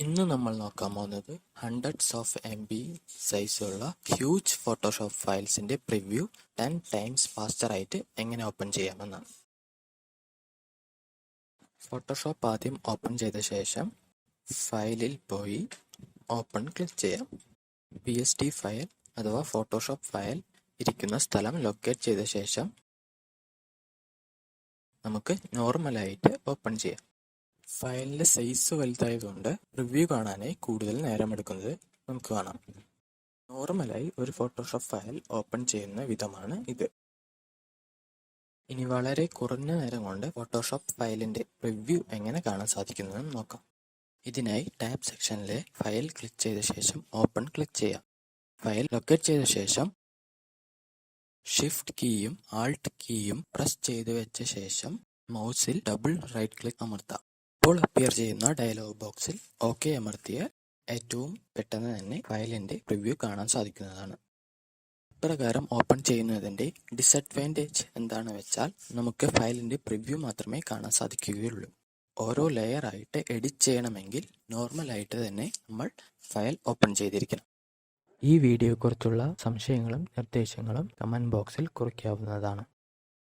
ഇന്ന് നമ്മൾ നോക്കാൻ പോകുന്നത് ഹൺഡ്രഡ്സ് ഓഫ് MB സൈസുള്ള ഹ്യൂജ് ഫോട്ടോഷോപ്പ് ഫയൽസിന്റെ പ്രിവ്യൂ 10 ടൈംസ് ഫാസ്റ്റർ ആയിട്ട് എങ്ങനെ ഓപ്പൺ ചെയ്യാമെന്നാണ്. ഫോട്ടോഷോപ്പ് ആദ്യം ഓപ്പൺ ചെയ്ത ശേഷം ഫയലിൽ പോയി ഓപ്പൺ ക്ലിക്ക് ചെയ്യാം. PSD ഫയൽ അഥവാ ഫോട്ടോഷോപ്പ് ഫയൽ ഇരിക്കുന്ന സ്ഥലം ലൊക്കേറ്റ് ചെയ്ത ശേഷം നമുക്ക് നോർമലായിട്ട് ഓപ്പൺ ചെയ്യാം. ഫയലിന്റെ സൈസ് വലുതായതുകൊണ്ട് റിവ്യൂ കാണാനായി കൂടുതൽ നേരമെടുക്കുന്നത് നമുക്ക് കാണാം. നോർമലായി ഒരു ഫോട്ടോഷോപ്പ് ഫയൽ ഓപ്പൺ ചെയ്യുന്ന വിധമാണ് ഇത്. ഇനി വളരെ കുറഞ്ഞ നേരം കൊണ്ട് ഫോട്ടോഷോപ്പ് ഫയലിന്റെ റിവ്യൂ എങ്ങനെ കാണാൻ സാധിക്കുന്നതെന്ന് നോക്കാം. ഇതിനായി ടാബ് സെക്ഷനിലെ ഫയൽ ക്ലിക്ക് ചെയ്ത ശേഷം ഓപ്പൺ ക്ലിക്ക് ചെയ്യാം. ഫയൽ ലൊക്കേറ്റ് ചെയ്ത ശേഷം ഷിഫ്റ്റ് കീയും ആൾട്ട് കീയും പ്രസ് ചെയ്ത് വെച്ച ശേഷം മൗസിൽ ഡബിൾ റൈറ്റ് ക്ലിക്ക് അമർത്താം. ഇപ്പോൾ അപ്പിയർ ചെയ്യുന്ന ഡയലോഗ് ബോക്സിൽ OK അമർത്തിയാൽ ഏറ്റവും പെട്ടെന്ന് തന്നെ ഫയലിന്റെ പ്രിവ്യൂ കാണാൻ സാധിക്കുന്നതാണ്. ഇപ്രകാരം ഓപ്പൺ ചെയ്യുന്നതിന്റെ ഡിസഡ്വാൻറ്റേജ് എന്താണെന്ന് വെച്ചാൽ നമുക്ക് ഫയലിന്റെ പ്രിവ്യൂ മാത്രമേ കാണാൻ സാധിക്കുകയുള്ളൂ. ഓരോ ലെയർ ആയിട്ട് എഡിറ്റ് ചെയ്യണമെങ്കിൽ നോർമലായിട്ട് തന്നെ നമ്മൾ ഫയൽ ഓപ്പൺ ചെയ്തിരിക്കണം. ഈ വീഡിയോയെക്കുറിച്ചുള്ള സംശയങ്ങളും നിർദ്ദേശങ്ങളും കമന്റ് ബോക്സിൽ കുറിക്കാവുന്നതാണ്.